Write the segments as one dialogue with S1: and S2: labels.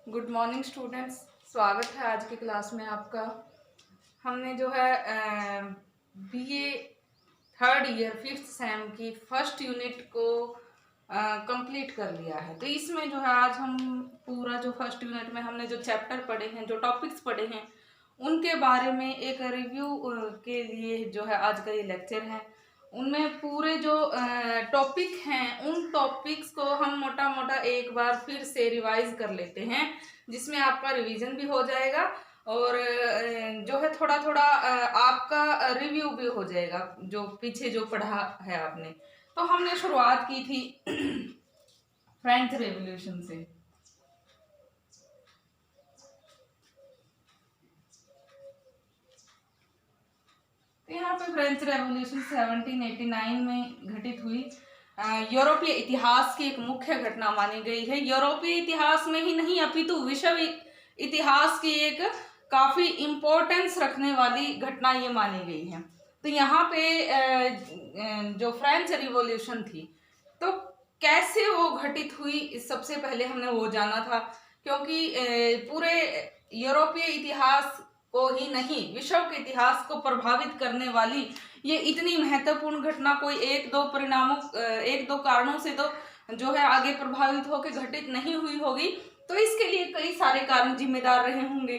S1: Good morning students. स्वागत है आज की क्लास में आपका। हमने जो है BA third year fifth sem की फर्स्ट यूनिट को कंप्लीट कर लिया है। तो इसमें जो है आज हम पूरा जो फर्स्ट यूनिट में हमने जो चैप्टर पढ़े हैं, जो टॉपिक्स पढ़े हैं, उनके बारे में एक रिव्यू के लिए जो है आज का ये लेक्चर है। उनमें पूरे जो टॉपिक हैं उन टॉपिक्स को हम मोटा मोटा एक बार फिर से रिवाइज कर लेते हैं, जिसमें आपका रिवीजन भी हो जाएगा और जो है थोड़ा थोड़ा आपका रिव्यू भी हो जाएगा जो पीछे जो पढ़ा है आपने। तो हमने शुरुआत की थी फ्रेंच रेवोल्यूशन से। तो यहाँ पे फ्रेंच रेवोल्यूशन 1789 में घटित हुई यूरोपीय इतिहास की एक मुख्य घटना मानी गई है। यूरोपीय इतिहास में ही नहीं अपितु विश्व इतिहास की एक काफी इम्पोर्टेंस रखने वाली घटना ये मानी गई है। तो यहाँ पे जो फ्रेंच रिवॉल्यूशन थी तो कैसे वो घटित हुई, सबसे पहले हमने वो जाना था, क्योंकि पूरे यूरोपीय इतिहास को ही नहीं विश्व के इतिहास को प्रभावित करने वाली ये इतनी महत्वपूर्ण घटना कोई एक दो कारणों से तो जो है आगे प्रभावित होकर घटित नहीं हुई होगी। तो इसके लिए कई सारे कारण जिम्मेदार रहे होंगे।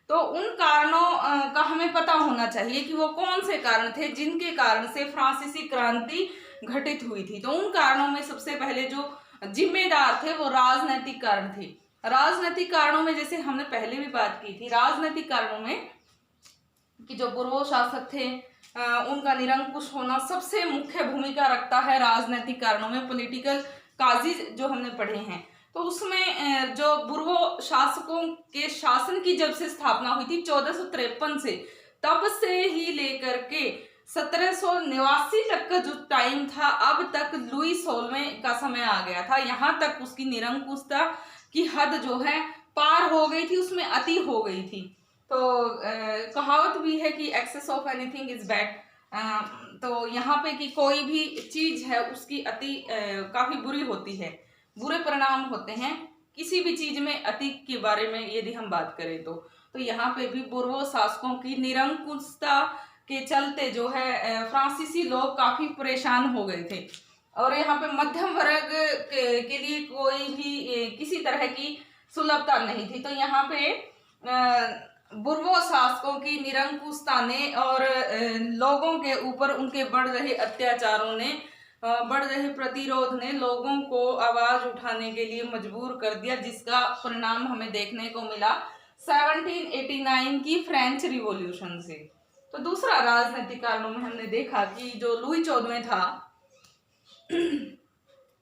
S1: तो उन कारणों का हमें पता होना चाहिए कि वो कौन से कारण थे जिनके कारण से फ्रांसीसी क्रांति घटित हुई थी। तो उन कारणों में सबसे पहले जो जिम्मेदार थे वो राजनैतिक कारण थे। राजनैतिक कारणों में जैसे हमने पहले भी बात की थी, राजनैतिक कारणों में कि जो पूर्व शासक थे उनका निरंकुश होना सबसे मुख्य भूमिका रखता है। राजनैतिक कारणों में पॉलिटिकल काजिज जो हमने पढ़े हैं, तो उसमें जो पूर्व शासकों के शासन की जब से स्थापना हुई थी 1453 से, तब से ही लेकर के 1789 तक का जो टाइम था, अब तक लुई 16वें का समय आ गया था। यहाँ तक उसकी निरंकुशता की हद जो है पार हो गई थी, उसमें अति हो गई थी। तो कहावत भी है कि excess of anything is bad. तो यहाँ पे कि कोई भी चीज है उसकी अति काफी बुरी होती है, बुरे परिणाम होते हैं किसी भी चीज में अति के बारे में यदि हम बात करें तो यहाँ पे भी पूर्व शासकों की निरंकुशता के चलते जो है फ्रांसीसी लोग काफी परेशान हो गए थे और यहाँ पे मध्यम वर्ग के लिए कोई भी किसी तरह की सुलभता नहीं थी। तो यहाँ पे पूर्व शासकों की निरंकुशता ने और लोगों के ऊपर उनके बढ़ रहे अत्याचारों ने, बढ़ रहे प्रतिरोध ने लोगों को आवाज उठाने के लिए मजबूर कर दिया, जिसका परिणाम हमें देखने को मिला 1789 की फ्रेंच रिवॉल्यूशन से। तो दूसरा राजनीतिक कारणों में हमने देखा कि जो लुई 14वें था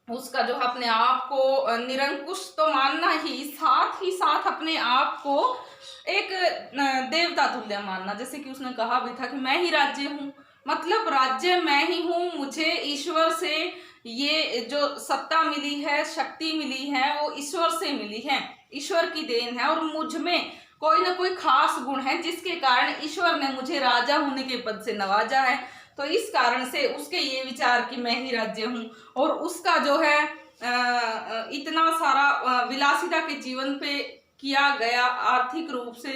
S1: उसका जो अपने आप को निरंकुश तो मानना ही साथ अपने आप को एक देवता तुल्य मानना। जैसे कि उसने कहा भी था कि मैं ही राज्य हूँ, मतलब राज्य मैं ही हूँ, मुझे ईश्वर से ये जो सत्ता मिली है, शक्ति मिली है, वो ईश्वर से मिली है, ईश्वर की देन है और मुझ में कोई ना कोई खास गुण है जिसके कारण ईश्वर ने मुझे राजा होने के पद से नवाजा है। तो इस कारण से उसके ये विचार कि मैं ही राज्य हूँ और उसका जो है इतना सारा विलासिता के जीवन पे किया गया आर्थिक रूप से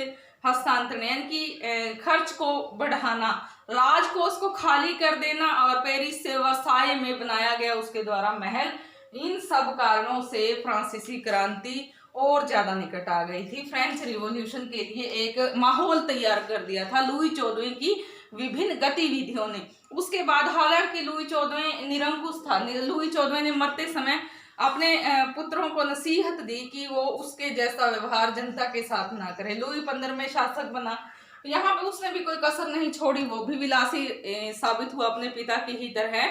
S1: हस्तांतरण की खर्च को बढ़ाना, राजकोष को खाली कर देना और पेरिस से वर्साय में बनाया गया उसके द्वारा महल, इन सब कारणों से फ्रांसीसी क्रांति और ज्यादा निकट आ गई थी। फ्रेंच रिवॉल्यूशन के लिए एक माहौल तैयार कर दिया था लुई 14वें की विभिन्न गतिविधियों ने। उसके बाद हालांकि लुई 14वें निरंकुश था, लुई 14वें ने मरते समय अपने पुत्रों को नसीहत दी कि वो उसके जैसा व्यवहार जनता के साथ ना करे। लुई 15वें शासक बना, यहाँ पे उसने भी कोई कसर नहीं छोड़ी, वो भी विलासी साबित हुआ अपने पिता की ही तरह।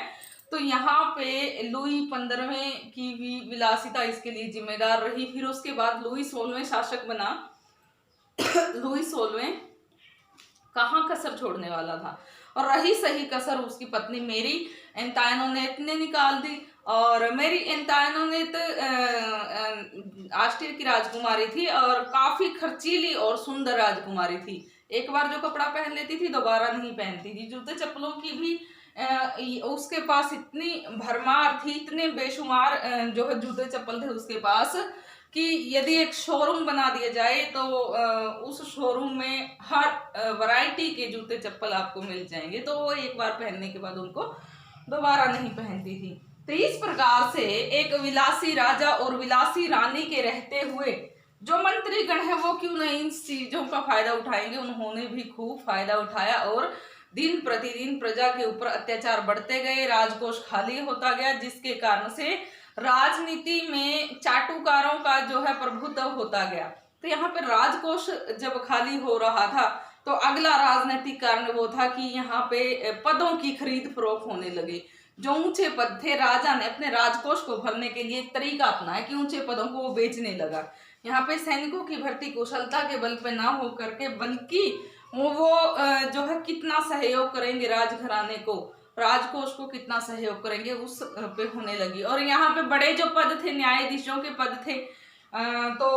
S1: तो यहाँ पे लुई 15वें की भी विलासिता इसके लिए जिम्मेदार रही। फिर उसके बाद लुई 16वें शासक बना। लुई 16वें कहाँ कसर छोड़ने वाला था और रही सही कसर उसकी पत्नी मेरी एंटायनोनेट ने निकाल दी। और मेरी एंटायनोनेट ऑस्ट्रिया की राजकुमारी थी और काफी खर्चीली और सुंदर राजकुमारी थी। एक बार जो कपड़ा पहन लेती थी दोबारा नहीं पहनती थी। जूते चप्पलों की भी उसके पास इतनी भरमार थी, इतने बेशुमार जो है जूते चप्पल थे उसके पास कि यदि एक शोरूम बना दिया जाए तो उस शोरूम में हर वैरायटी के जूते चप्पल आपको मिल जाएंगे, तो वो एक बार पहनने के बाद उनको दोबारा नहीं पहनती थी। तो इस प्रकार से एक विलासी राजा और विलासी रानी के रहते हुए जो मंत्रीगण है वो क्यों नहीं इन चीजों का फायदा उठाएंगे, उन्होंने भी खूब फायदा उठाया और दिन प्रतिदिन प्रजा के ऊपर अत्याचार बढ़ते गए, राजकोष खाली होता गया, जिसके कारण से राजनीति में चाटुकारों का जो है प्रभुत्व होता गया। तो यहाँ पे राजकोष जब खाली हो रहा था तो अगला राजनीतिक कारण वो था कि यहाँ पे पदों की खरीद फरोख्त होने लगी। जो ऊंचे पद थे, राजा ने अपने राजकोष को भरने के लिए एक तरीका अपनाया कि ऊंचे पदों को वो बेचने लगा। यहाँ पे सैनिकों की भर्ती कुशलता के बल पे ना हो करके बल्कि वो जो है कितना सहयोग करेंगे राजघराने को, राजकोष को कितना सहयोग करेंगे उस पे होने लगी। और यहाँ पे बड़े जो पद थे, न्यायाधीशों के पद थे, तो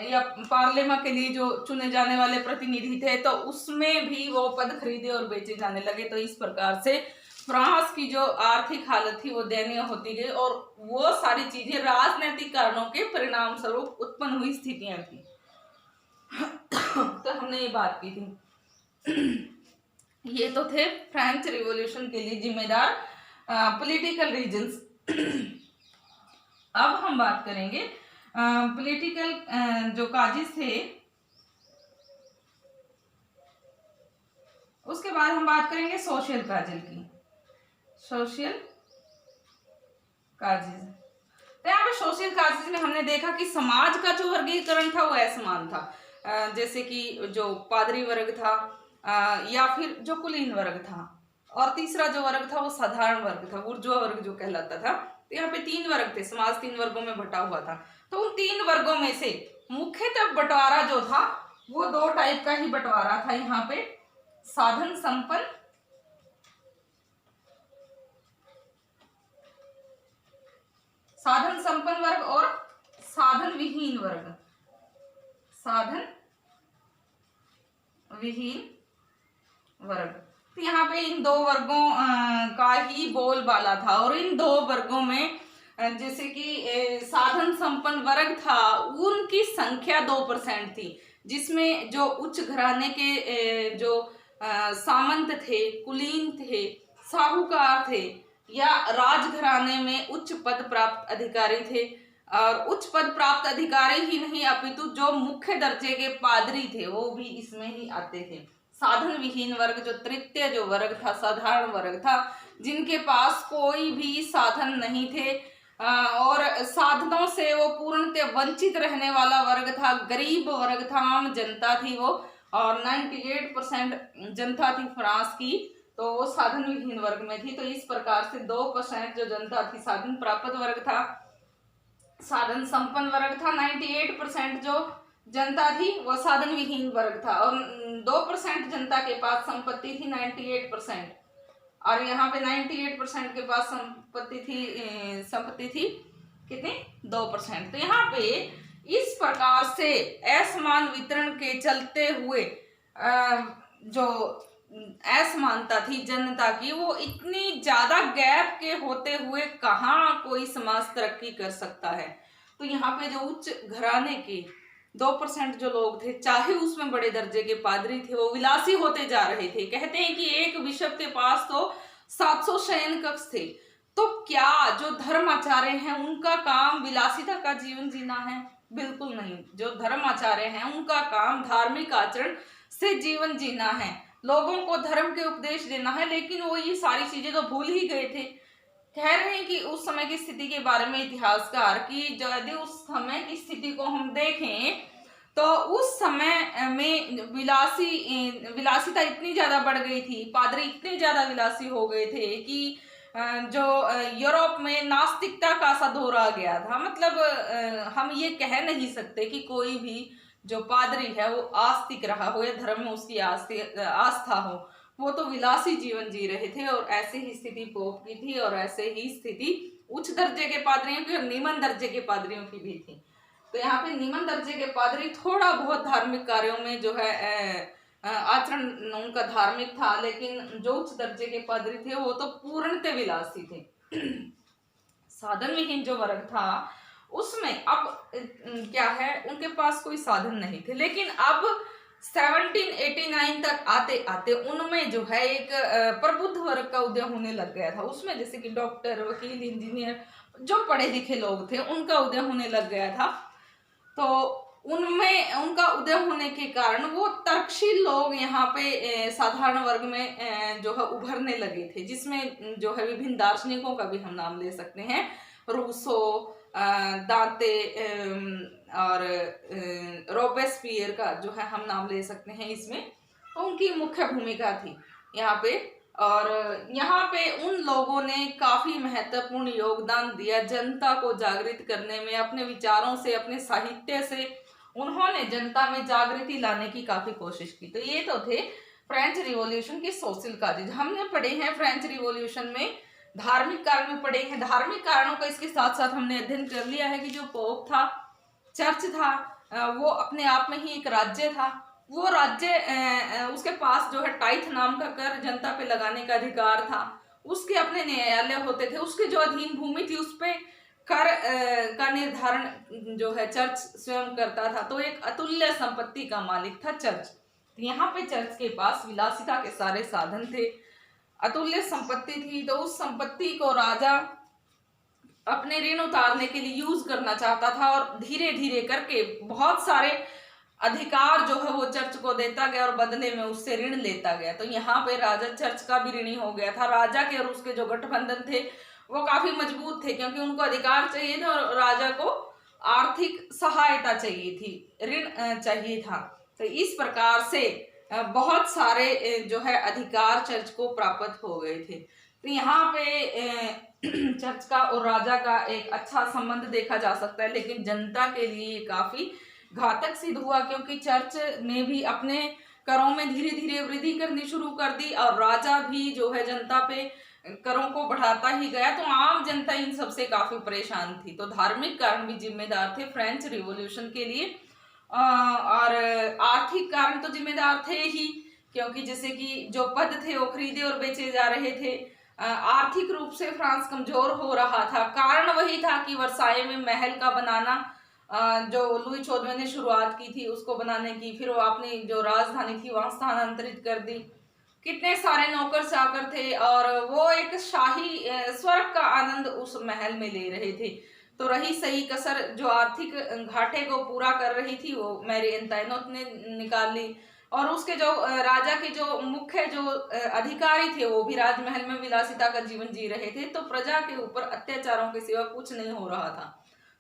S1: या पार्लियामेंट के लिए जो चुने जाने वाले प्रतिनिधि थे, तो उसमें भी वो पद खरीदे और बेचे जाने लगे। तो इस प्रकार से फ्रांस की जो आर्थिक हालत थी वो दयनीय होती गई और वो सारी चीजें राजनीतिक कारणों के परिणाम स्वरूप उत्पन्न हुई स्थितियां थी। तो हमने ये बात की थी। ये तो थे फ्रेंच रिवॉल्यूशन के लिए जिम्मेदार पॉलिटिकल रीजंस। अब हम बात करेंगे पॉलिटिकल जो काजेस थे, उसके बाद हम बात करेंगे सोशल काजल की, सोशल काजेज। तो यहाँ पे सोशल काजेज में हमने देखा कि समाज का जो वर्गीकरण था वो असमान था, जैसे कि जो पादरी वर्ग था या फिर जो कुलीन वर्ग था, और तीसरा जो वर्ग था वो साधारण वर्ग था, बुर्जुआ वर्ग जो कहलाता था। तो यहाँ पे 3 वर्ग थे, समाज 3 वर्गों में बटा हुआ था। तो उन 3 वर्गों में से मुख्यतः बंटवारा जो था वो 2 टाइप का ही बंटवारा था यहाँ पे, साधन संपन्न, साधन संपन्न वर्ग और साधन विहीन वर्ग, साधन विहीन वर्ग। तो यहाँ पे इन 2 वर्गों का ही बोलबाला था। और इन 2 वर्गों में जैसे कि साधन संपन्न वर्ग था, उनकी संख्या 2% थी, जिसमें जो उच्च घराने के जो सामंत थे, कुलीन थे, साहूकार थे या राजघराने में उच्च पद प्राप्त अधिकारी थे, और उच्च पद प्राप्त अधिकारी ही नहीं अपितु जो मुख्य दर्जे के पादरी थे वो भी इसमें ही आते थे। साधन विहीन वर्ग जो तृतीय जो वर्ग था, साधारण वर्ग था, जिनके पास कोई भी साधन नहीं थे और साधनों से वो पूर्णतः वंचित रहने वाला वर्ग था, गरीब वर्ग था, आम जनता थी वो। और 98% जनता थी फ्रांस की, तो वो साधन विहीन वर्ग में थी। तो इस प्रकार से 2% जो जनता थी साधन प्राप्त वर्ग था, साधन संपन्न वर्ग था। 98% जो जनता थी वो साधन विहीन वर्ग था, और 2% जनता के पास संपत्ति थी 98%, और यहाँ पे 98% के पास संपत्ति थी कितनी, 2%। तो यहाँ पे इस प्रकार से असमान वितरण के चलते हुए जो असमानता थी जनता की, वो इतनी ज्यादा गैप के होते हुए कहाँ कोई समाज तरक्की कर सकता है। तो यहाँ पे जो उच्च घराने के 2% जो लोग थे, चाहे उसमें बड़े दर्जे के पादरी थे, वो विलासी होते जा रहे थे। कहते हैं कि एक बिशप के पास तो 700 शयन कक्ष थे। तो क्या जो धर्माचार्य हैं उनका काम विलासिता का जीवन जीना है? बिल्कुल नहीं। जो धर्माचार्य हैं उनका काम धार्मिक आचरण से जीवन जीना है, लोगों को धर्म के उपदेश देना है। लेकिन वो ये सारी चीजें तो भूल ही गए थे। कह रहे हैं कि उस समय की स्थिति के बारे में इतिहासकार कि यदि उस समय की स्थिति को हम देखें तो उस समय में विलासिता इतनी ज्यादा बढ़ गई थी, पादरी इतने ज्यादा विलासी हो गए थे कि जो यूरोप में नास्तिकता का सा दौर आ गया था। मतलब हम ये कह नहीं सकते कि कोई भी जो पादरी है वो आस्तिक रहा हो या धर्म में उसकी आस्था हो, वो तो विलासी जीवन जी रहे थे। और ऐसे ही स्थिति पोप की थी, और ऐसे ही स्थिति उच्च दर्जे के पादरियों की और निम्न दर्जे के पादरियों की भी थी। तो यहाँ पे निम्न दर्जे के पादरी थोड़ा बहुत धार्मिक कार्यों में जो है आचरण उनका धार्मिक था, लेकिन जो उच्च दर्जे के पादरी थे वो तो पूर्णतः विलासी थे। साधन विहीन जो वर्ग था उसमें अब क्या है, उनके पास कोई साधन नहीं थे। लेकिन अब 1789 तक आते आते उनमें जो है एक प्रबुद्ध वर्ग का उदय होने लग गया था। उसमें जैसे कि डॉक्टर, वकील, इंजीनियर, जो पढ़े लिखे लोग थे उनका उदय होने लग गया था। तो उनमें उनका उदय होने के कारण वो तर्कशील लोग यहाँ पे साधारण वर्ग में जो है उभरने लगे थे, जिसमें जो है विभिन्न दार्शनिकों का भी हम नाम ले सकते हैं। रूसो, दांते और रोबेस्पियर का जो है हम नाम ले सकते हैं इसमें। तो उनकी मुख्य भूमिका थी यहाँ पे। और यहाँ पे उन लोगों ने काफी महत्वपूर्ण योगदान दिया जनता को जागृत करने में। अपने विचारों से, अपने साहित्य से उन्होंने जनता में जागृति लाने की काफी कोशिश की। तो ये तो थे फ्रेंच रिवॉल्यूशन के सोशल कार्य। हमने पढ़े हैं फ्रेंच रिवॉल्यूशन में धार्मिक कारण में पढ़े हैं। धार्मिक कारणों का इसके साथ साथ हमने अध्ययन कर लिया है कि जो पोप था, चर्च था, वो अपने आप में ही एक राज्य था। वो राज्य उसके पास जो है टाइथ नाम का कर जनता पे लगाने का अधिकार था। उसके अपने न्यायालय होते थे, उसके जो अधीन भूमि थी उस पे कर का निर्धारण जो है चर्च स्वयं करता था। तो एक अतुल्य संपत्ति का मालिक था चर्च। यहाँ पे चर्च के पास विलासिता के सारे साधन थे, अतुल्य संपत्ति थी। तो उस संपत्ति को राजा अपने ऋण उतारने के लिए यूज करना चाहता था और धीरे धीरे करके बहुत सारे अधिकार जो है वो चर्च को देता गया और बदले में उससे ऋण लेता गया। तो यहाँ पे राजा चर्च का भी ऋणी हो गया था। राजा के और उसके जो गठबंधन थे वो काफी मजबूत थे, क्योंकि उनको अधिकार चाहिए था और राजा को आर्थिक सहायता चाहिए थी, ऋण चाहिए था। तो इस प्रकार से बहुत सारे जो है अधिकार चर्च को प्राप्त हो गए थे। तो यहाँ पे चर्च का और राजा का एक अच्छा संबंध देखा जा सकता है, लेकिन जनता के लिए काफी घातक सिद्ध हुआ, क्योंकि चर्च ने भी अपने करों में धीरे धीरे वृद्धि करनी शुरू कर दी और राजा भी जो है जनता पे करों को बढ़ाता ही गया। तो आम जनता इन सबसे काफी परेशान थी। तो धार्मिक कारण भी जिम्मेदार थे फ्रेंच रिवॉल्यूशन के लिए, और आर्थिक कारण तो जिम्मेदार थे ही, क्योंकि जैसे कि जो पद थे वो खरीदे और बेचे जा रहे थे। आर्थिक रूप से फ्रांस कमजोर हो रहा था। कारण वही था कि वर्साई में महल का बनाना, जो लुई 14वें ने शुरुआत की थी उसको बनाने की, फिर वो अपनी जो राजधानी थी वहां स्थानांतरित कर दी। कितने सारे नौकर चाकर थे और वो एक शाही स्वर्ग का आनंद उस महल में ले रहे थे। तो रही सही कसर जो आर्थिक घाटे को पूरा कर रही थी वो मैरी एंटाइनोट ने निकाल ली। और उसके जो राजा के जो मुख्य जो अधिकारी थे वो भी राजमहल में विलासिता का जीवन जी रहे थे। तो प्रजा के ऊपर अत्याचारों के सिवा कुछ नहीं हो रहा था।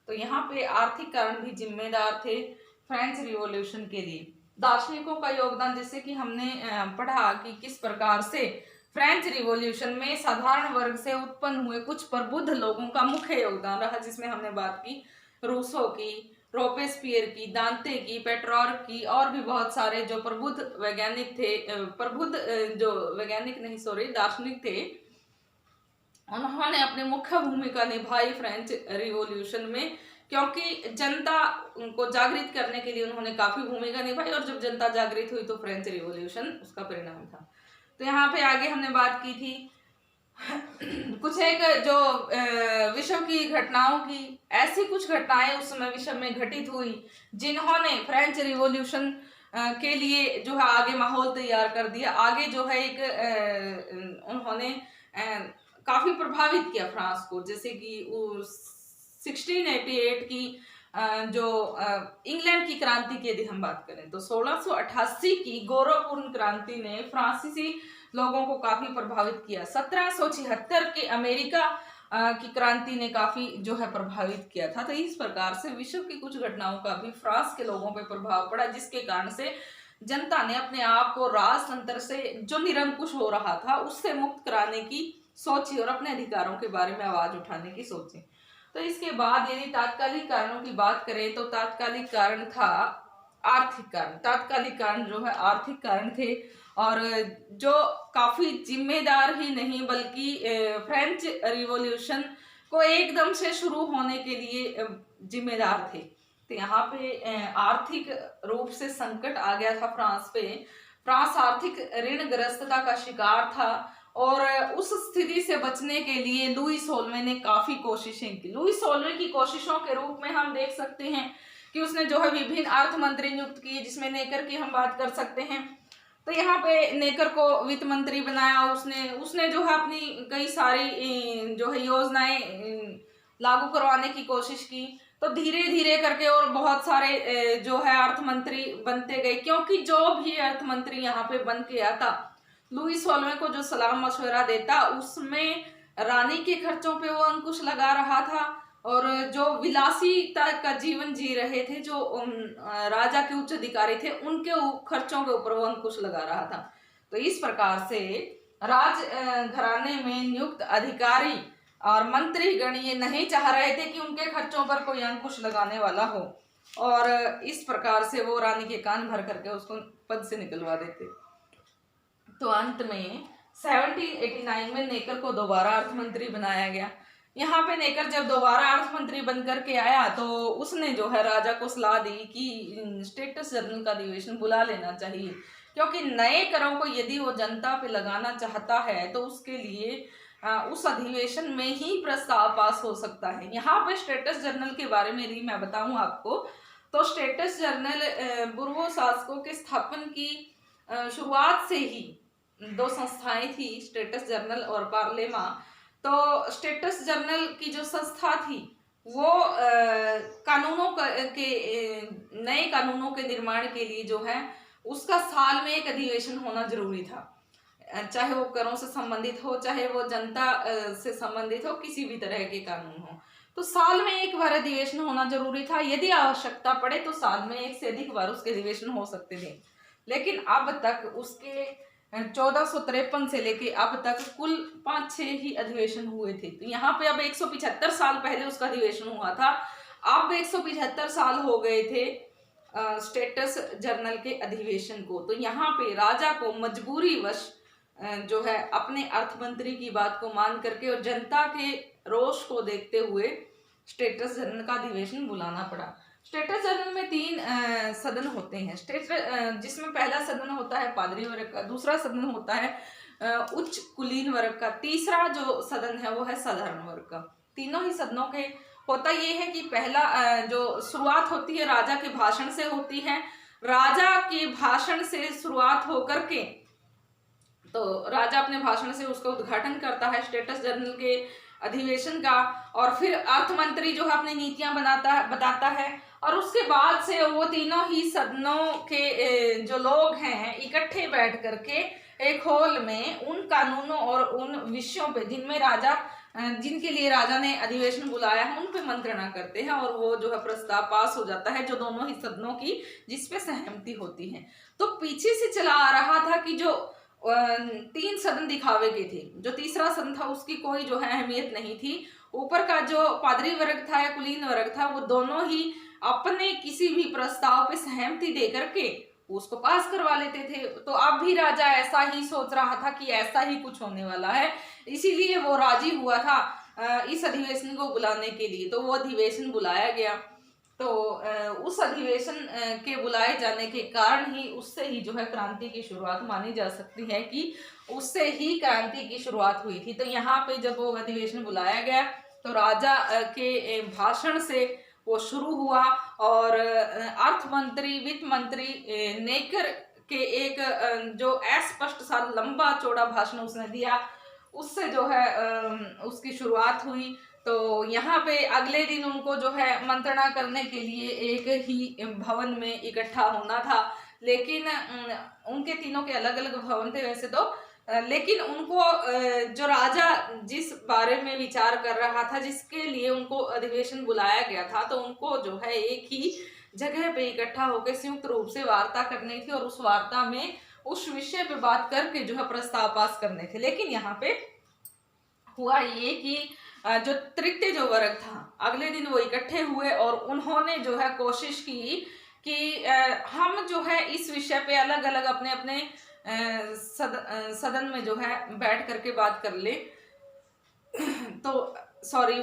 S1: तो यहाँ पे आर्थिक कारण भी जिम्मेदार थे फ्रेंच रिवॉल्यूशन के लिए। दार्शनिकों का योगदान, जैसे कि हमने पढ़ा कि किस प्रकार से फ्रेंच रिवॉल्यूशन में साधारण वर्ग से उत्पन्न हुए कुछ प्रबुद्ध लोगों का मुख्य योगदान रहा, जिसमें हमने बात की रूसो की, रोबेस्पियर की, दांते की, पेट्रॉर्क की, और भी बहुत सारे जो प्रबुद्ध वैज्ञानिक थे, प्रबुद्ध जो वैज्ञानिक नहीं सॉरी दार्शनिक थे, उन्होंने अपनी मुख्य भूमिका निभाई फ्रेंच रिवॉल्यूशन में, क्योंकि जनता को जागृत करने के लिए उन्होंने काफी भूमिका निभाई। और जब जनता जागृत हुई तो फ्रेंच रिवॉल्यूशन उसका परिणाम था। तो यहाँ पे आगे हमने बात की थी कुछ एक जो विश्व की घटनाओं की, ऐसी कुछ घटनाएं उस समय विश्व में घटित हुई जिन्होंने फ्रेंच रिवॉल्यूशन के लिए जो है आगे माहौल तैयार कर दिया। आगे जो है एक उन्होंने काफी प्रभावित किया फ्रांस को। जैसे कि 1688 की जो इंग्लैंड की क्रांति की यदि हम बात करें तो 1688 की गौरवपूर्ण क्रांति ने फ्रांसीसी लोगों को काफी प्रभावित किया। 1776 के अमेरिका की क्रांति ने काफी जो है प्रभावित किया था। तो इस प्रकार से विश्व की कुछ घटनाओं का भी फ्रांस के लोगों पर प्रभाव पड़ा, जिसके कारण से जनता ने अपने आप को राजतंत्र से जो निरंकुश हो रहा था उससे मुक्त कराने की सोची और अपने अधिकारों के बारे में आवाज उठाने की सोची। तो इसके बाद यदि तात्कालिक कारणों की बात करें तो तात्कालिक कारण था आर्थिक कारण। तात्कालिक कारण जो है आर्थिक कारण थे, और जो काफी जिम्मेदार ही नहीं बल्कि फ्रेंच रिवॉल्यूशन को एकदम से शुरू होने के लिए जिम्मेदार थे। तो यहाँ पे आर्थिक रूप से संकट आ गया था फ्रांस पे। फ्रांस आर्थिक ऋणग्रस्तता का शिकार था और उस स्थिति से बचने के लिए लुई सोल्वे ने काफी कोशिशें की। लुई सोल्वे की कोशिशों के रूप में हम देख सकते हैं कि उसने जो है विभिन्न अर्थ मंत्री नियुक्त किए, जिसमें नेकर की हम बात कर सकते हैं। तो यहाँ पे नेकर को वित्त मंत्री बनाया उसने जो है अपनी कई सारी जो है योजनाएं लागू करवाने की कोशिश की। तो धीरे धीरे करके और बहुत सारे जो है अर्थ मंत्री बनते गए, क्योंकि जो भी अर्थ मंत्री यहाँ पे बन के आता, लुई सोल्वे को जो सलाह मशवरा देता उसमें रानी के खर्चों पे वो अंकुश लगा रहा था, और जो विलासिता का जीवन जी रहे थे जो राजा के उच्च अधिकारी थे उनके खर्चों के ऊपर वो अंकुश लगा रहा था। तो इस प्रकार से राज घराने में नियुक्त अधिकारी और मंत्रीगण ये नहीं चाह रहे थे कि उनके खर्चों पर कोई अंकुश लगाने वाला हो, और इस प्रकार से वो रानी के कान भर करके उसको पद से निकलवा देते। तो अंत में 1789 में नेकर को दोबारा अर्थ मंत्री बनाया गया। यहाँ पे नेकर जब दोबारा अर्थ मंत्री बन करके आया तो उसने जो है राजा को सलाह दी कि स्टेटस जनरल का अधिवेशन बुला लेना चाहिए, क्योंकि नए करों को यदि वो जनता पे लगाना चाहता है तो उसके लिए उस अधिवेशन में ही प्रस्ताव पास हो सकता है। यहाँ पे स्टेटस जनरल के बारे में यदि मैं बताऊं आपको, तो स्टेटस जनरल बुर्बो शासकों के स्थापन की शुरुआत से ही दो संस्थाएं थी, स्टेटस जनरल और पार्लेमा। तो स्टेटस जनरल की जो संस्था थी वो नए कानूनों के निर्माण के लिए जो है उसका साल में एक अधिवेशन होना जरूरी था, चाहे वो करों से संबंधित हो, चाहे वो जनता से संबंधित हो, किसी भी तरह के कानून हो। तो साल में एक बार अधिवेशन होना जरूरी था। यदि आवश्यकता पड़े तो साल में एक से अधिक बार उसके अधिवेशन हो सकते थे, लेकिन अब तक उसके 1453 से लेके अब तक कुल 5-6 ही अधिवेशन हुए थे। तो यहाँ पे अब 175 साल पहले उसका अधिवेशन हुआ था, अब 175 साल हो गए थे स्टेटस जर्नल के अधिवेशन को। तो यहाँ पे राजा को मजबूरी वश जो है अपने अर्थमंत्री की बात को मान करके और जनता के रोष को देखते हुए स्टेटस जर्नल का अधिवेशन बुलाना पड़ा। स्टेटस जर्नल में 3 सदन होते हैं, जिसमें पहला सदन होता है पादरी वर्ग का, दूसरा सदन होता है उच्च कुलीन वर्ग का, तीसरा जो सदन है वो है साधारण वर्ग का। तीनों ही सदनों के होता ये है कि पहला जो शुरुआत होती है राजा के भाषण से होती है। राजा के भाषण से शुरुआत होकर के तो राजा अपने भाषण से उसका उद्घाटन करता है स्टेटस जर्नल के अधिवेशन का, और फिर अर्थ मंत्री जो है अपनी नीतियां बताता है, और उसके बाद से वो तीनों ही सदनों के जो लोग हैं इकट्ठे बैठ करके एक हॉल में उन कानूनों और उन विषयों पे जिनके लिए राजा ने अधिवेशन बुलाया है उन पे मंत्रणा करते हैं, और वो जो है प्रस्ताव पास हो जाता है जो दोनों ही सदनों की जिसपे सहमति होती है। तो पीछे से चला आ रहा था कि जो 3 सदन दिखावे के थे, जो तीसरा सदन था उसकी कोई जो है अहमियत नहीं थी। ऊपर का जो पादरी वर्ग था या कुलीन वर्ग था वो दोनों ही अपने किसी भी प्रस्ताव पे सहमति दे करके उसको पास करवा लेते थे। तो अब भी राजा ऐसा ही सोच रहा था कि ऐसा ही कुछ होने वाला है, इसीलिए वो राजी हुआ था इस अधिवेशन को बुलाने के लिए। तो वो अधिवेशन बुलाया गया। तो उस अधिवेशन के बुलाए जाने के कारण ही उससे ही जो है क्रांति की शुरुआत मानी जा सकती है कि उससे ही क्रांति की शुरुआत हुई थी। तो यहाँ पे जब वो अधिवेशन बुलाया गया तो राजा के भाषण से वो शुरू हुआ, और अर्थ मंत्री वित्त मंत्री नेकर के एक जो अस्पष्ट सा लंबा चौड़ा भाषण उसने दिया, उससे जो है उसकी शुरुआत हुई। तो यहाँ पे अगले दिन उनको जो है मंत्रणा करने के लिए एक ही भवन में इकट्ठा होना था, लेकिन उनके तीनों के अलग अलग भवन थे वैसे तो, लेकिन उनको जो राजा जिस बारे में विचार कर रहा था, जिसके लिए उनको अधिवेशन बुलाया गया था, तो उनको जो है एक ही जगह पे इकट्ठा होकर संयुक्त रूप से वार्ता करनी थी, और उस वार्ता में उस विषय पे बात करके जो है प्रस्ताव पास करने थे। लेकिन यहाँ पे हुआ ये कि जो तृतीय जो वर्ग था अगले दिन वो इकट्ठे हुए और उन्होंने जो है कोशिश की कि हम जो है इस विषय पे अलग अलग अपने अपने सदन में जो है बैठ करके बात कर ले। तो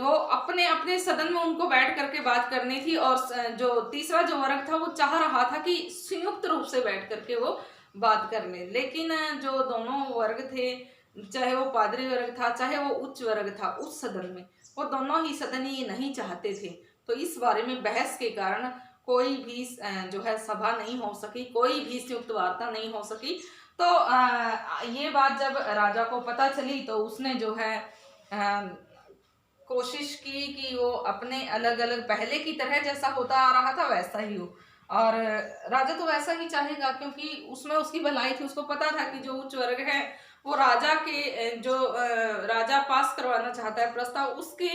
S1: वो अपने अपने सदन में उनको बैठ करके बात करनी थी, और जो तीसरा जो वर्ग था वो चाह रहा था कि संयुक्त रूप से बैठ करके वो बात कर ले। लेकिन जो दोनों वर्ग थे चाहे वो पादरी वर्ग था, चाहे वो उच्च वर्ग था, उस सदन में वो दोनों ही सदन ये नहीं चाहते थे। तो इस बारे में बहस के कारण कोई भी जो है सभा नहीं हो सकी, कोई भी संयुक्त वार्ता नहीं हो सकी। तो ये बात जब राजा को पता चली तो उसने जो है कोशिश की कि वो अपने अलग अलग पहले की तरह जैसा होता आ रहा था वैसा ही हो। और राजा तो वैसा ही चाहेगा क्योंकि उसमें उसकी भलाई थी। उसको पता था कि जो उच्च वर्ग है वो राजा के जो राजा पास करवाना चाहता है प्रस्ताव, उसके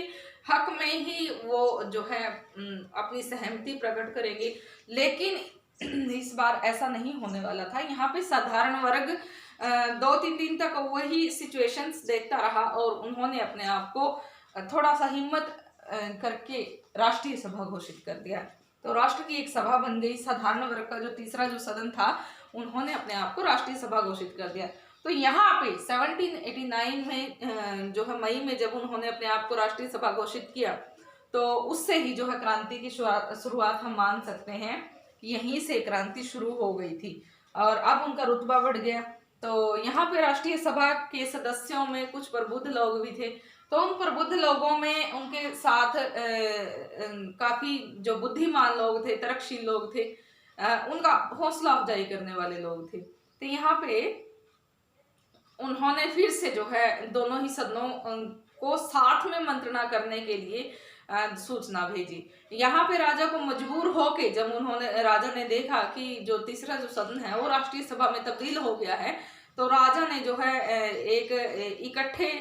S1: हक में ही वो जो है अपनी सहमति प्रकट करेंगे। लेकिन इस बार ऐसा नहीं होने वाला था। यहाँ पे साधारण वर्ग 2-3 दिन तक वही सिचुएशंस देखता रहा और उन्होंने अपने आप को थोड़ा सा हिम्मत करके राष्ट्रीय सभा घोषित कर दिया। तो राष्ट्र की एक सभा बन गई। साधारण वर्ग का जो तीसरा जो सदन था उन्होंने अपने आप को राष्ट्रीय सभा घोषित कर दिया। तो यहाँ पे 1789 में जो है मई में जब उन्होंने अपने आप को राष्ट्रीय सभा घोषित किया तो उससे ही जो है क्रांति की शुरुआत हम मान सकते हैं कि यहीं से क्रांति शुरू हो गई थी। और अब उनका रुतबा बढ़ गया। तो यहाँ पे राष्ट्रीय सभा के सदस्यों में कुछ प्रबुद्ध लोग भी थे। तो उन प्रबुद्ध लोगों में उनके साथ काफी जो बुद्धिमान लोग थे, तर्कशील लोग थे, उनका हौसला अफजाई करने वाले लोग थे। तो यहाँ पे उन्होंने फिर से जो है दोनों ही सदनों को साथ में मंत्रणा करने के लिए सूचना भेजी। यहाँ पे राजा को मजबूर होके जब राजा ने देखा कि जो तीसरा जो सदन है वो राष्ट्रीय सभा में तब्दील हो गया है, तो राजा ने जो है एक इकट्ठे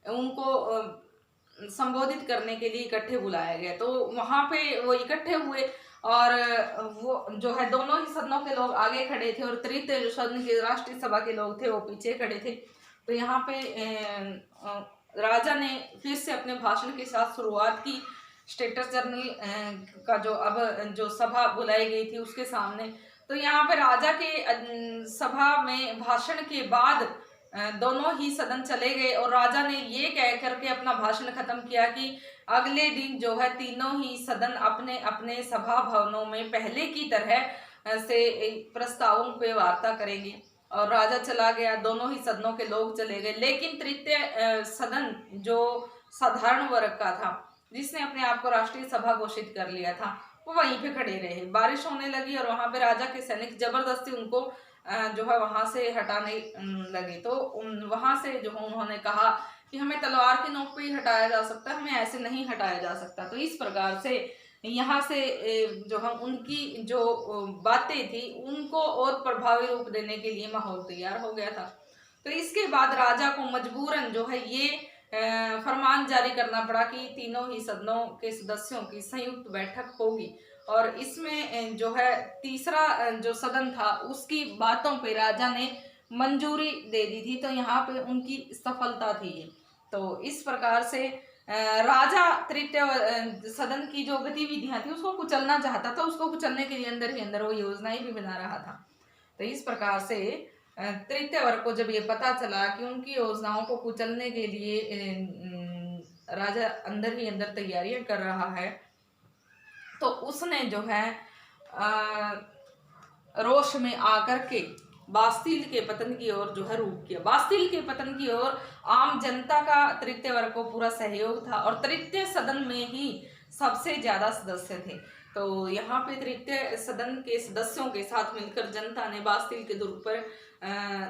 S1: उनको संबोधित करने के लिए इकट्ठे बुलाया गया। तो वहां पे वो इकट्ठे हुए और वो जो है दोनों ही सदनों के लोग आगे खड़े थे और तृतीय जो सदन के राष्ट्रीय सभा के लोग थे वो पीछे खड़े थे। तो यहाँ पे राजा ने फिर से अपने भाषण के साथ शुरुआत की। स्टेटस जर्नल का जो अब जो सभा बुलाई गई थी उसके सामने। तो यहाँ पे राजा के सभा में भाषण के बाद दोनों ही सदन चले गए और राजा ने ये कह करके अपना भाषण खत्म किया कि अगले दिन जो है तीनों ही सदन अपने अपने सभा भवनों में पहले की तरह से प्रस्तावों पे वार्ता करेंगे। और राजा चला गया, दोनों ही सदनों के लोग चले गए, लेकिन तृतीय सदन जो साधारण वर्ग का था जिसने अपने आप को राष्ट्रीय सभा घोषित कर लिया था वो वहीं पे खड़े रहे। बारिश होने लगी और वहां पे राजा के सैनिक जबरदस्ती उनको जो है वहां से हटाने लगे। तो वहां से जो उन्होंने कहा कि हमें तलवार की नोक पे ही हटाया जा सकता है, हमें ऐसे नहीं हटाया जा सकता। तो इस प्रकार से यहाँ से जो हम उनकी जो बातें थी उनको और प्रभावी रूप देने के लिए माहौल तैयार हो गया था। तो इसके बाद राजा को मजबूरन जो है ये फरमान जारी करना पड़ा कि तीनों ही सदनों के सदस्यों की संयुक्त बैठक होगी और इसमें जो है तीसरा जो सदन था उसकी बातों पे राजा ने मंजूरी दे दी थी। तो यहाँ पे उनकी सफलता थी। तो इस प्रकार से राजा तृतीय सदन की जो गतिविधियां थी उसको कुचलना चाहता था। उसको कुचलने के लिए अंदर ही अंदर वो योजनाएं भी बना रहा था। तो इस प्रकार से तृतीय वर्ग को जब ये पता चला कि उनकी योजनाओं को कुचलने के लिए राजा अंदर ही अंदर तैयारियां कर रहा है, तो उसने जो है रोष में आकर के बास्तिल के पतन की ओर जो है रुख किया। बास्तिल के पतन की ओर आम जनता का तृतीय वर्ग को पूरा सहयोग था और तृतीय सदन में ही सबसे ज्यादा सदस्य थे। तो यहाँ पे तृतीय सदन के सदस्यों के साथ मिलकर जनता ने बास्तिल के दुर्ग पर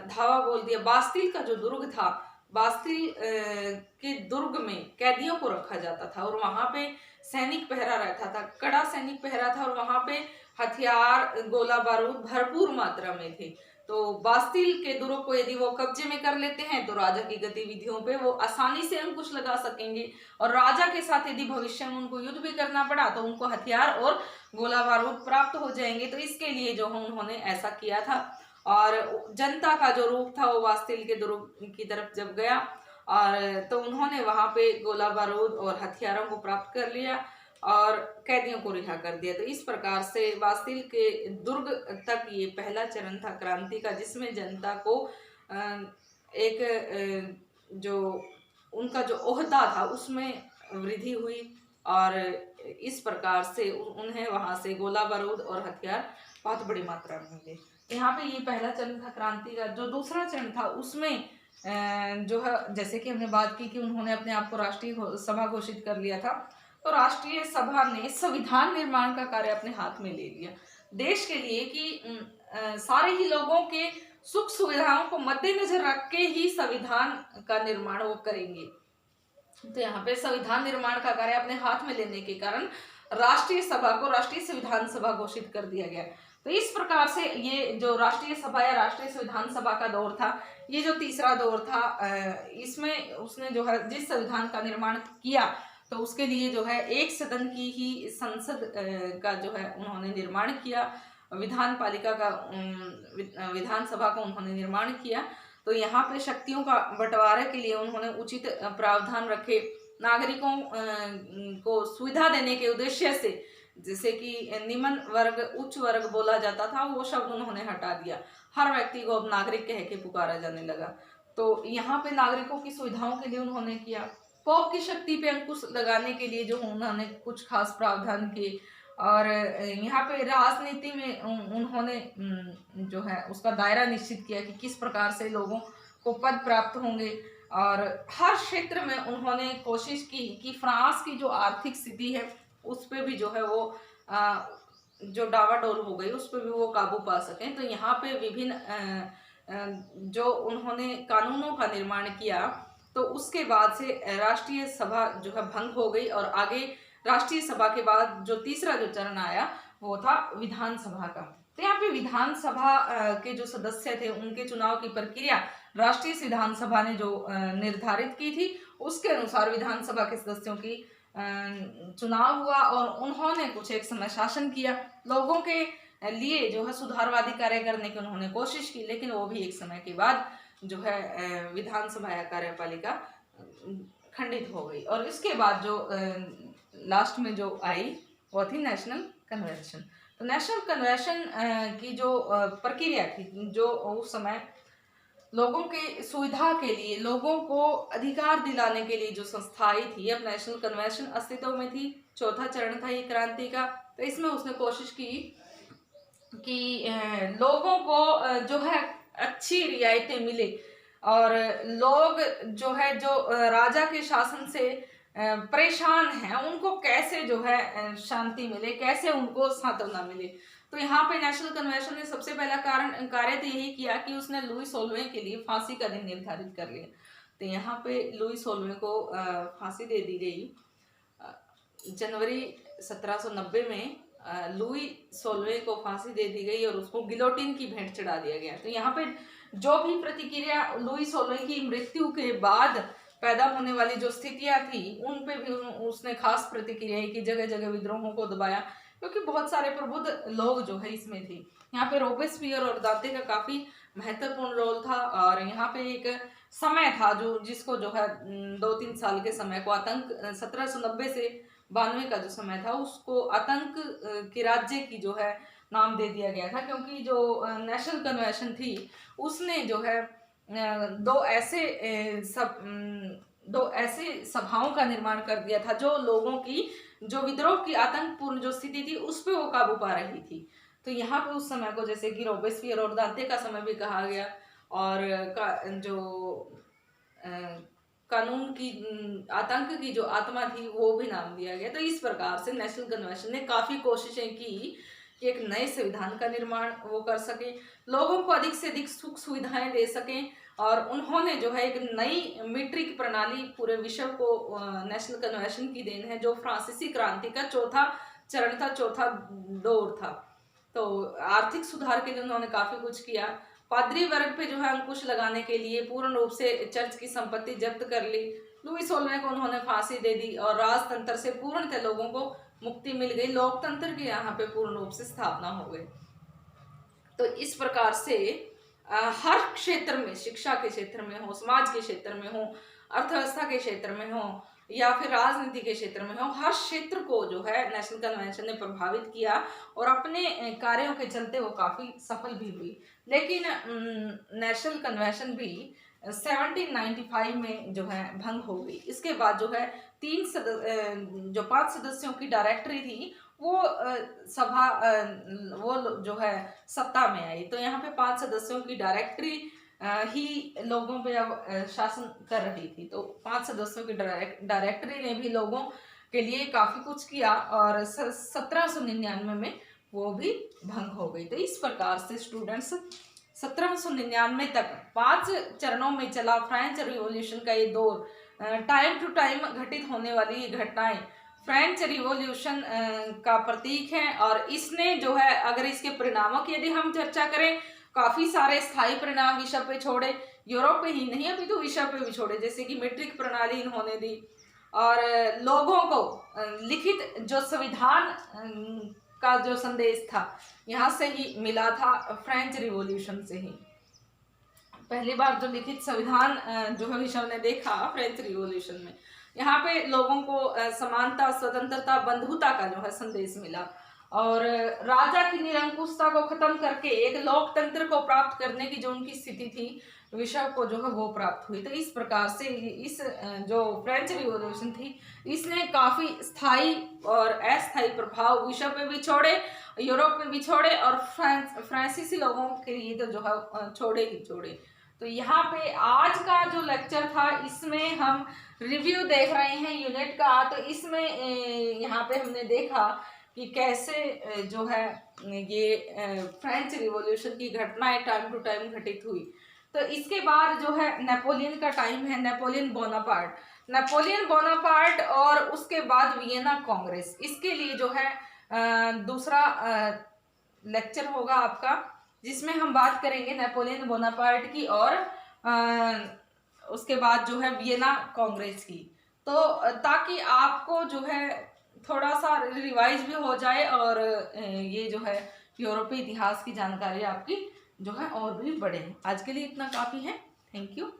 S1: धावा बोल दिया। बास्तिल का जो दुर्ग था, बास्तिल के दुर्ग में कैदियों को रखा जाता था और वहां पे सैनिक पहरा रहता था, कड़ा सैनिक पहरा था और वहां पे हथियार, गोला बारूद भरपूर मात्रा में थे। तो बास्तिल के दुर्ग को यदि वो कब्जे में कर लेते हैं तो राजा की गतिविधियों पे वो आसानी से अंकुश लगा सकेंगे और राजा के साथ यदि भविष्य में उनको युद्ध भी करना पड़ा तो उनको हथियार और गोला बारूद प्राप्त हो जाएंगे। तो इसके लिए जो है उन्होंने ऐसा किया था और जनता का जो रुख था वो बास्तिल के दुर्ग की तरफ जब गया और तो उन्होंने वहां पे गोला बारूद और हथियारों को प्राप्त कर लिया और कैदियों को रिहा कर दिया। तो इस प्रकार से बास्तिल के दुर्ग तक ये पहला चरण था क्रांति का, जिसमें जनता को एक जो उनका जो ओहदा था उसमें वृद्धि हुई और इस प्रकार से उन्हें वहां से गोला बारूद और हथियार बहुत बड़ी मात्रा में मिले। यहाँ पे ये पहला चरण था क्रांति का। जो दूसरा चरण था उसमें जो है, जैसे कि हमने बात की कि उन्होंने अपने आप को राष्ट्रीय सभा घोषित कर लिया था, तो राष्ट्रीय सभा ने संविधान निर्माण का कार्य अपने हाथ में ले लिया देश के लिए कि सारे ही लोगों के सुख सुविधाओं को मद्देनजर रख के ही संविधान का निर्माण वो करेंगे। तो यहाँ पे संविधान निर्माण का कार्य अपने हाथ में लेने के कारण राष्ट्रीय सभा को राष्ट्रीय संविधान सभा घोषित कर दिया गया। तो इस प्रकार से ये जो राष्ट्रीय सभा या राष्ट्रीय संविधान सभा का दौर था, ये जो तीसरा दौर था, इसमें उसने जो है जिस संविधान का निर्माण किया, तो उसके लिए जो है एक सदन की ही संसद का जो है उन्होंने निर्माण किया, विधान पालिका का विधानसभा का उन्होंने निर्माण किया। तो यहाँ पे शक्तियों का बंटवारे के लिए उन्होंने उचित प्रावधान रखे, नागरिकों को सुविधा देने के उद्देश्य से, जैसे कि निम्न वर्ग उच्च वर्ग बोला जाता था, वो शब्द उन्होंने हटा दिया, हर व्यक्ति को अब नागरिक कह के पुकारा जाने लगा। तो यहाँ पे नागरिकों की सुविधाओं के लिए उन्होंने किया। पॉप की शक्ति पे अंकुश लगाने के लिए जो उन्होंने कुछ खास प्रावधान किए, और यहाँ पे राजनीति में उन्होंने जो है उसका दायरा निश्चित किया कि किस प्रकार से लोगों को पद प्राप्त होंगे, और हर क्षेत्र में उन्होंने कोशिश की कि फ्रांस की जो आर्थिक स्थिति है उस पर भी जो है वो जो डावाडोल हो गई उस पर भी वो काबू पा सकें। तो यहाँ पे विभिन्न जो उन्होंने कानूनों का निर्माण किया, तो उसके बाद से राष्ट्रीय सभा जो है भंग हो गई, और आगे राष्ट्रीय सभा के बाद जो तीसरा जो चरण आया वो था विधानसभा का। तो यहाँ पे विधानसभा के जो सदस्य थे उनके चुनाव की प्रक्रिया राष्ट्रीय विधानसभा ने जो निर्धारित की थी, उसके अनुसार विधानसभा के सदस्यों की चुनाव हुआ, और उन्होंने कुछ एक समय शासन किया, लोगों के लिए जो है सुधारवादी कार्य करने की उन्होंने कोशिश की, लेकिन वो भी एक समय के बाद जो है विधानसभा या कार्यपालिका खंडित हो गई। और इसके बाद जो लास्ट में जो आई वो थी नेशनल कन्वेंशन। तो नेशनल कन्वेंशन की जो प्रक्रिया थी, जो उस समय लोगों के सुविधा के लिए, लोगों को अधिकार दिलाने के लिए जो संस्थाएं थी, अब नेशनल कन्वेंशन अस्तित्व में थी। चौथा चरण था ये क्रांति का। तो इसमें उसने कोशिश की कि लोगों को जो है अच्छी रियायतें मिले, और लोग जो है जो राजा के शासन से परेशान हैं उनको कैसे जो है शांति मिले, कैसे उनको सांत्वना मिले। तो यहाँ पे नेशनल कन्वेंशन ने सबसे पहला कार्य तो यही किया कि उसने लुई 16वें के लिए फांसी का दिन निर्धारित कर लिया। तो यहाँ पे लुई 16वें को फांसी दे दी गई। जनवरी 1790 में लुई 16वें को फांसी दे दी गई और उसको गिलोटिन की भेंट चढ़ा दिया गया। तो यहाँ पे जो भी प्रतिक्रिया लुई 16वें की मृत्यु के बाद पैदा होने वाली जो स्थितियां थी उन पे भी उसने खास प्रतिक्रिया की, जगह जगह विद्रोहों को दबाया, क्योंकि बहुत सारे प्रबुद्ध लोग जो है इसमें थे। यहाँ पे रोबेस्पियर और दांते का काफी महत्वपूर्ण रोल था, और यहाँ पे एक समय था जो जिसको जो है 2-3 साल के समय को आतंक 1790 से 92 का जो समय था उसको आतंक के राज्य की जो है नाम दे दिया गया था, क्योंकि जो नेशनल कन्वेंशन थी उसने जो है दो ऐसे सभाओं का निर्माण कर दिया था जो लोगों की जो विद्रोह की आतंकपूर्ण जो स्थिति थी उस पर वो काबू पा रही थी। तो यहाँ पे उस समय को जैसे कि रोबेस्पियर और दांते का समय भी कहा गया, और जो कानून की आतंक की जो आत्मा थी वो भी नाम दिया गया। तो इस प्रकार से नेशनल कन्वेंशन ने काफी कोशिशें की कि एक नए संविधान का निर्माण वो कर सके, लोगों को अधिक से अधिक सुख सुविधाएं दे सकें, और उन्होंने जो है एक नई मीट्रिक प्रणाली पूरे विश्व को नेशनल कन्वेंशन की देन है, जो फ्रांसीसी क्रांति का चौथा चरण था, चौथा दौर था। तो आर्थिक सुधार के लिए उन्होंने काफी कुछ किया। पादरी वर्ग पे जो है अंकुश लगाने के लिए पूर्ण रूप से चर्च की संपत्ति जब्त कर ली। लुई 16वें को उन्होंने फांसी दे दी, और राजतंत्र से पूर्णतः लोगों को मुक्ति मिल गई, लोकतंत्र की यहाँ पे पूर्ण रूप से स्थापना हो गई। तो इस प्रकार से हर क्षेत्र में, शिक्षा के क्षेत्र में हो, समाज के क्षेत्र में हो, अर्थव्यवस्था के क्षेत्र में हो, या फिर राजनीति के क्षेत्र में हो, हर क्षेत्र को जो है नेशनल कन्वेंशन ने प्रभावित किया, और अपने कार्यों के चलते वो काफी सफल भी हुई। लेकिन नेशनल कन्वेंशन भी 1795 में जो है भंग हो गई। इसके बाद जो है 5 सदस्यों की डायरेक्टरी थी वो वो जो है सत्ता में आई। तो यहाँ पे 5 सदस्यों की डायरेक्टरी ही लोगों पे अब शासन कर रही थी। तो 5 सदस्यों की डायरेक्टरी ने भी लोगों के लिए काफी कुछ किया और 1799 में वो भी भंग हो गई। तो इस प्रकार से स्टूडेंट्स 1799 तक 5 चरणों में चला फ्रेंच रिवॉल्यूशन का ये दौर, टाइम टू टाइम घटित होने वाली ये घटनाएं फ्रेंच रिवॉल्यूशन का प्रतीक है। और इसने जो है, अगर इसके परिणामों की यदि हम चर्चा करें, काफी सारे स्थायी परिणाम विश्व पे छोड़े, यूरोप पे ही नहीं अभी तो विश्व पे भी छोड़े, जैसे कि मीट्रिक प्रणाली इन्होंने दी और लोगों को लिखित जो संविधान का जो संदेश था यहाँ से ही मिला था, फ्रेंच रिवॉल्यूशन से ही पहली बार जो लिखित संविधान जो है विश्व ने देखा फ्रेंच रिवॉल्यूशन में। यहाँ पे लोगों को समानता, स्वतंत्रता, बंधुता का जो है संदेश मिला और राजा की निरंकुशता को खत्म करके एक लोकतंत्र को प्राप्त करने की जो उनकी स्थिति थी विश्व को जो है वो प्राप्त हुई। तो इस प्रकार से इस जो फ्रेंच रिवॉल्यूशन थी इसने काफी स्थायी और अस्थायी प्रभाव विश्व पे भी छोड़े, यूरोप में भी छोड़े और फ्रांसीसी लोगों के लिए तो जो है छोड़े ही छोड़े। तो यहाँ पे आज का जो लेक्चर था इसमें हम रिव्यू देख रहे हैं यूनिट का। तो इसमें यहाँ पे हमने देखा कि कैसे जो है ये फ्रेंच रिवॉल्यूशन की घटनाएं टाइम टू टाइम घटित हुई। तो इसके बाद जो है नेपोलियन का टाइम है, नेपोलियन बोनापार्ट और उसके बाद वियना कांग्रेस। इसके लिए जो है दूसरा लेक्चर होगा आपका जिसमें हम बात करेंगे नेपोलियन बोनापार्ट की और उसके बाद जो है वियना कांग्रेस की। तो ताकि आपको जो है थोड़ा सा रिवाइज भी हो जाए और ये जो है यूरोपीय इतिहास की जानकारी आपकी जो है और भी बढ़े। आज के लिए इतना काफ़ी है। Thank you.